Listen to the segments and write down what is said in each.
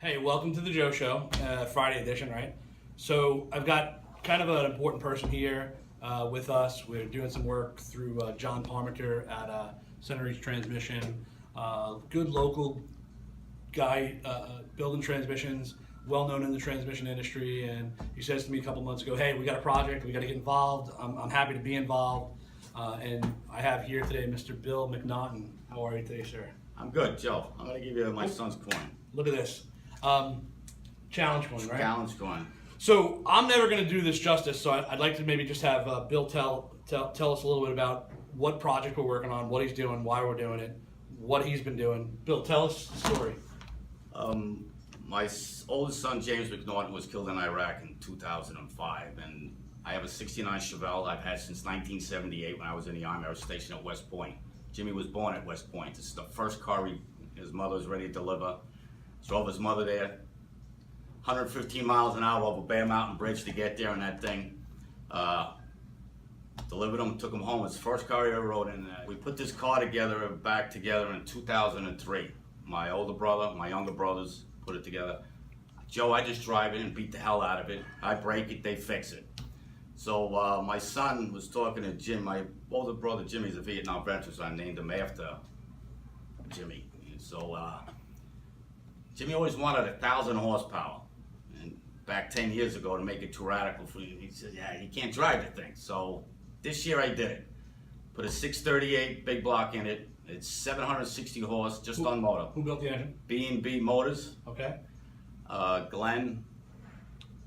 Hey, welcome to the Joe Show, Friday edition, right? So I've got kind of an important person here with us. We're doing some work through John Parmenter at Center Reach Transmission. Good local guy building transmissions, well known in the transmission industry. And he says to me a couple months ago, "Hey, we got a project. We got to get involved. I'm happy to be involved." And I have here today Mr. Bill McNaughton. How are you today, sir? I'm good, Joe. I'm going to give you my son's coin. Look at this. Challenge coin, right? Challenge coin. So I'm never going to do this justice. So I'd like to maybe just have Bill tell us a little bit about what project we're working on, what he's doing, why we're doing it, what he's been doing. Bill, tell us the story. My oldest son, James McNaughton, was killed in Iraq in 2005, and I have a '69 Chevelle I've had since 1978 when I was in the Army. I was stationed at West Point. Jimmy was born at West Point. This is the first car his mother was ready to deliver. Drove his mother there, 115 miles an hour over Bear Mountain Bridge to get there in that thing. Delivered him, took him home. It's the first car he ever rode in. We put this car back together in 2003. My older brother, my younger brothers put it together. Joe, I just drive it and beat the hell out of it. I break it, they fix it. So my son was talking to Jim. My older brother Jimmy's a Vietnam veteran, so I named him after Jimmy. And so Jimmy always wanted 1,000 horsepower, and back 10 years ago to make it too radical for you. He said, "Yeah, you can't drive the thing." So this year I did it. Put a 638 big block in it. It's 760 horse, just on motor. Who built the engine? B&B Motors. Okay. Glenn,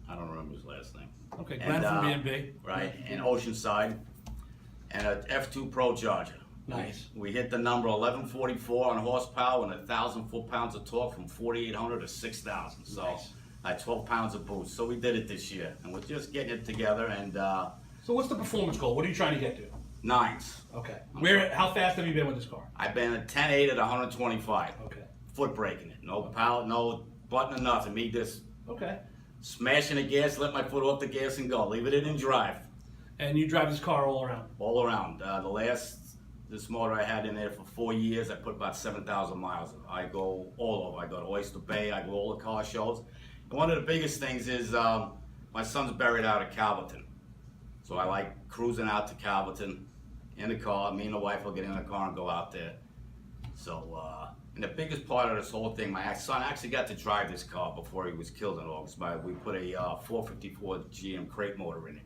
I don't remember his last name. Okay, Glenn from B&B. Right, and Oceanside, and a F2 Pro Charger. Nice. We hit the number 1144 on horsepower and 1,000 foot-pounds of torque from 4,800 to 6,000. So Nice. I had 12 pounds of boost. So we did it this year, and we're just getting it together. And So what's the performance goal? What are you trying to get to? 9s. Okay. How fast have you been with this car? I've been at 10.8 at 125. Okay. Foot braking it, no power, no button or nothing. Me just Okay. smashing the gas, let my foot off the gas and go. Leave it in and drive. And you drive this car all around? All around. This motor I had in there for 4 years, I put about 7,000 miles. I go all over. I go to Oyster Bay, I go all the car shows. And one of the biggest things is my son's buried out at Calverton. So I like cruising out to Calverton in the car. Me and the wife will get in the car and go out there. So, and the biggest part of this whole thing, my son actually got to drive this car before he was killed in August. We put a 454 GM crate motor in it.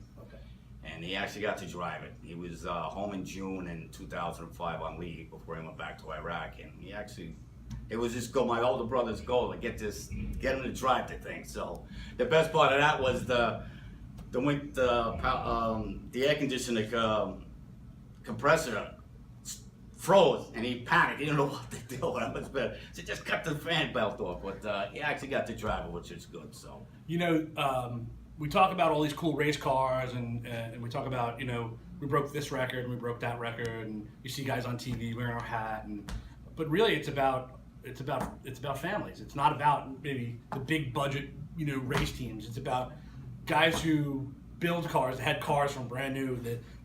And he actually got to drive it. He was home in June in 2005 on leave before he went back to Iraq. And it was his goal, my older brother's goal, to get him to drive the thing. So the best part of that was the air conditioner compressor froze, and he panicked. He didn't know what to do. I was better. So just cut the fan belt off. But he actually got to drive it, which is good. So we talk about all these cool race cars, and we talk about, we broke this record and we broke that record, and you see guys on TV wearing our hat, but really it's about families. It's not about maybe the big budget race teams. It's about guys who build cars, had cars from brand new.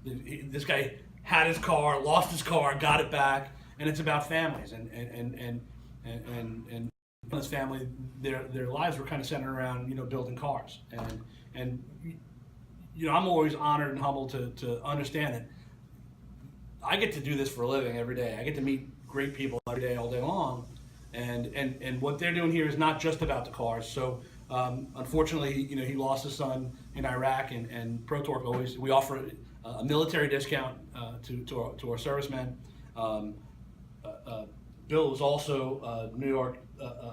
This guy had his car, lost his car, got it back, and it's about families and his family, their lives were kind of centered around building cars, and I'm always honored and humbled to understand that I get to do this for a living every day. I get to meet great people every day, all day long, and what they're doing here is not just about the cars. So unfortunately, he lost his son in Iraq, and Pro Torque we offer a military discount to our servicemen. Bill was also New York.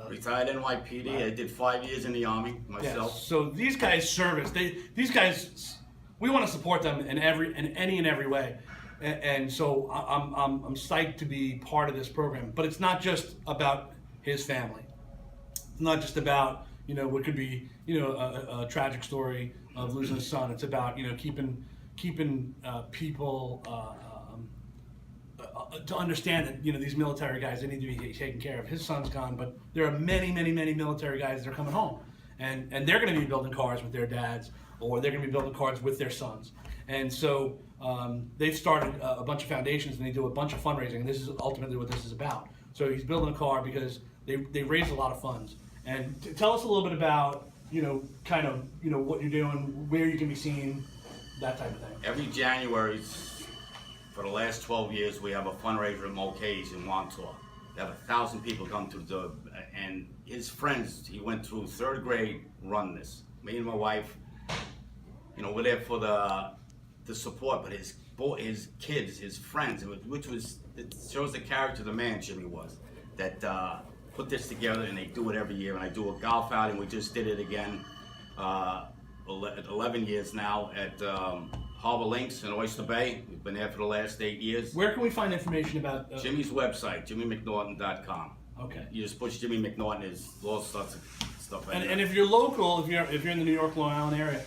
Retired NYPD. Right. I did 5 years in the Army myself. Yeah, so these guys service. These guys, we want to support them in any and every way. And so I'm psyched to be part of this program. But it's not just about his family. It's not just about what could be a tragic story of losing a son. It's about keeping people. To understand that these military guys, they need to be taken care of. His son's gone, but there are many military guys that are coming home, and they're going to be building cars with their dads, or they're going to be building cars with their sons. And so they've started a bunch of foundations, and they do a bunch of fundraising, and this is ultimately what this is about. So he's building a car because they raised a lot of funds, And tell us a little bit about, kind of, what you're doing, where you can be seen, that type of thing. Every January, for the last 12 years, we have a fundraiser at Mulcahy's in Wantor. They have 1,000 people come to the, and his friends, he went through 3rd grade, run this. Me and my wife, we're there for the support, but his kids, his friends, it shows the character of the man Jimmy was, that put this together, and they do it every year. And I do a golf outing. We just did it again, 11 years now at Harbor Links in Oyster Bay. We've been there for the last 8 years. Where can we find information about Jimmy's website, jimmymcnaughton.com. Okay. You just push Jimmy McNaughton, there's all sorts of stuff. And if you're local, if you're in the New York, Long Island area,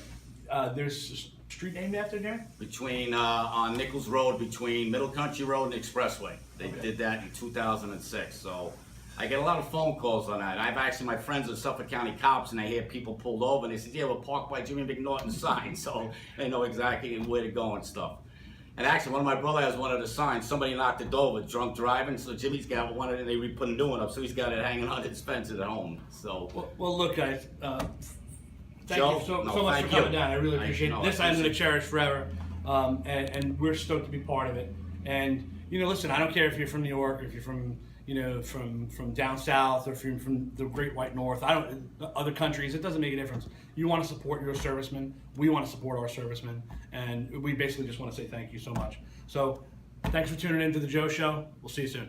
there's a street named after there? Between on Nichols Road, between Middle Country Road and Expressway. They did that in 2006. So I get a lot of phone calls on that. I've actually, my friends are Suffolk County cops, and I hear people pulled over, and they said, yeah, we're parked by Jimmy McNaughton's sign, so they know exactly where to go and stuff. And actually, one of my brothers has one of the signs. Somebody knocked it over, drunk driving, so Jimmy's got one, and they put a new one up, so he's got it hanging on his fence at home. So. Well, look, guys. Thank Joe, you so no, much thank for coming you. down. I really appreciate it. This I'm going to appreciate cherish forever, and we're stoked to be part of it. And listen, I don't care if you're from New York, or if you're from from down south, or if you're from the Great White North. Other countries. It doesn't make a difference. You want to support your servicemen. We want to support our servicemen, and we basically just want to say thank you so much. So, thanks for tuning in to the Joe Show. We'll see you soon.